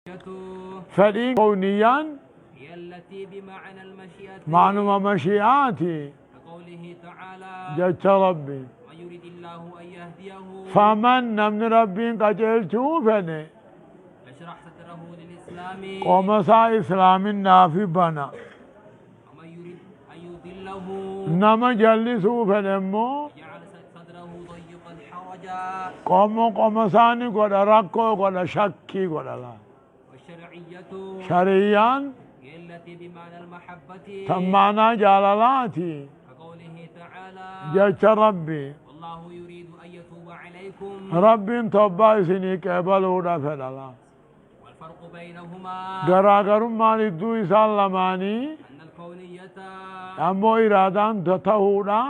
فدين كونيا هي التي بمعنى المشيئة معنى مشيئاتي كقوله تعالى جت ربي من يريد الله أن يهديه فمن من ربي قجل شوفني يشرح صدره للإسلام قوم سا إسلام نافي بنا ومن يريد أن يضله نما جلسوا فنمو جعل صدره ضيقا حرجا قوم ساني قد ركو قد شكي قد لا والشرعية شريا هي التي بمعنى المحبة سمعنا جلالاتي كقوله تعالى جت ربي والله يريد أن يتوب عليكم ربي توبا سني قبلوا دفلا والفرق بينهما غراغر ما لدو سلماني أن الكونية امو ارادان تتهودا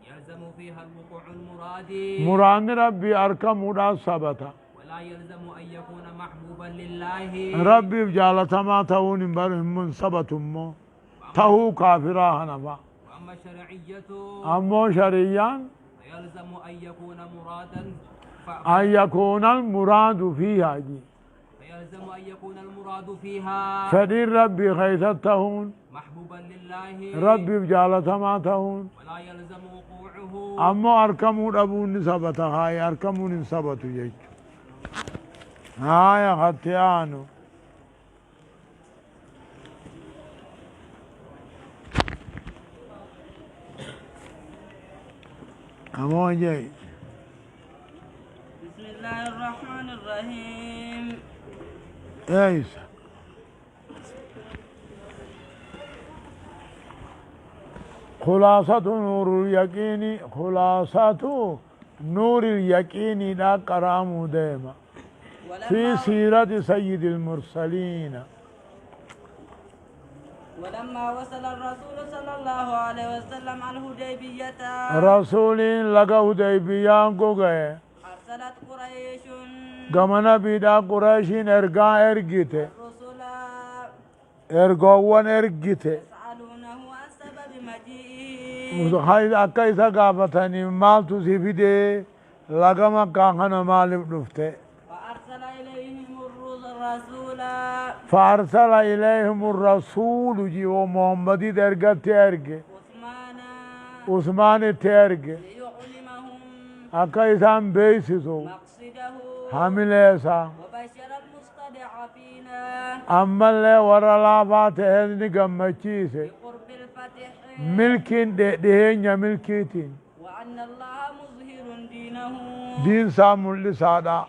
يلزم فيها الوقوع المراد مران ربي اركم ودا ثبتا ولا يلزم أن يكون محبوبا لله ربي جالتا ما تهون برهم من ثبتمو تهو كافرا هنفا وأما الشرعية امو شريا فيلزم أن يكون مرادا ان يكون المراد فيها جي فيلزم أن يكون المراد فيها فدين ربي خيثتهون محبوبا لله ربي جالتا ما تهون ولا يلزم وقوعه امو اركمو ابون ثبتا هاي اركمون ثبتو جي هاي ختيانو امو جي بسم الله الرحمن الرحيم ايش خلاصة نور اليقين خلاصة نور اليقين لا قرام ديما في سيرة سيد المرسلين ولما وصل الرسول صلى الله عليه وسلم الهديبية رسول لقى هديبيان کو گئے أرسلت قريش گمنا بیدا قریشین ارگا ارگیتے الرسل ارگوون ارگیتے يسألونه عن سبب مجيئه خیز اکا ایسا گافتانی مال تو سی فیدے لگا مکا خنا مالب دفتے فأرسل إليهم الرسول فارسل الیہم الرسول جی وہ محمدی درگا تیرگے عثمان عثمان تیرگے ليعلمهم اکا ایسا بیسیسو مقصده حامل ایسا وبشر المستضعفين اما لے ورلا بات ہے گمچی سے بقرب الفتح ملکین دہین یا ملکیتین وأن الله مظهر دينه دین سا ملی سادا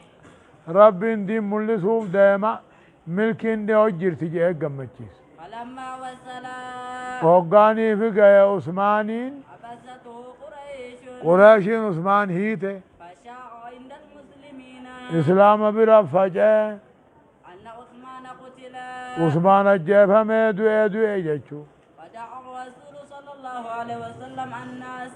ربین دین ملی سوف دیما ملکین دے اجرتی جے گمچی سے فلما وصل اوگانی فی گئے عثمانین حبسته قريش قریشین عثمان ہی تھے فشاع عند المسلمين اسلام برا فجے أن عثمان قتل عثمان جیب ہمیں دوئے دوئے جچو فدعا الرسول صلى الله عليه وسلم الناس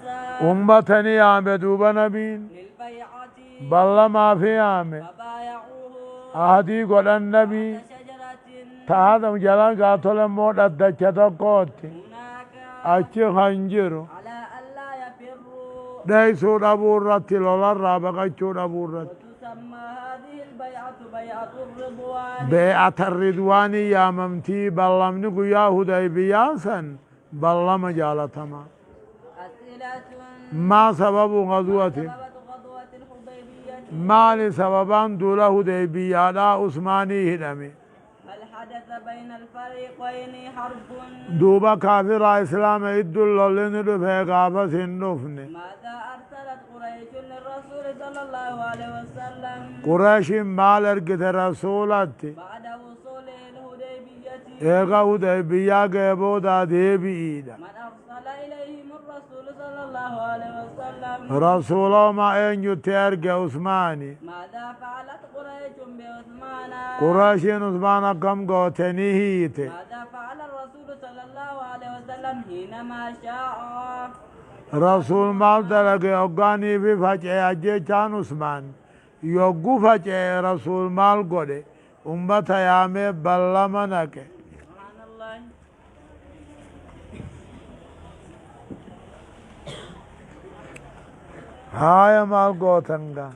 امتنی آمدو بنبین للبيعة بلا ما فی آمد فبايعوه آدی قد النبی شجرة تادم جلال قاتل موت ادچتا قوتی هناك اچھی خنجرو على ألا يفروا دیسو دبور رتی لولا رابقا چو دبور رتی وتسمى هذه البيعة بيعة الرضوان بیعت الردوانی یا ممتی بلمنی کو یا حدیبیاسن بلم جالتما أسئلة ما سبب غزوة سبب غزوة الحديبية ما لسببان دولا حدیبیا لا عثمانی ہدمی هل حدث بين الفريقين حرب دوبا کافر اسلام ادو لولن دفع غابا سندفنی ماذا أرسلت قريش للرسول صلى الله عليه وسلم قریش مال ارگت رسولت بعد وصوله الهديبية ایگا حدیبیا گئے بودا دیبی ایدا من أرسل إليهم الرسول صلى الله عليه وسلم رسولو ما اینجو تیرگ عثمانی ماذا فعلت قريش بعثمان قریشین عثمان کم گوتنی ہی تھے ماذا فعل الرسول صلى الله عليه وسلم حينما شاء رسول مال دلگے اوگانی بھی فچے اجے چان عثمان یوگو فچے رسول مال گوڑے امت حیامے بلا منکے سبحان الله ہائے مال گوتنگا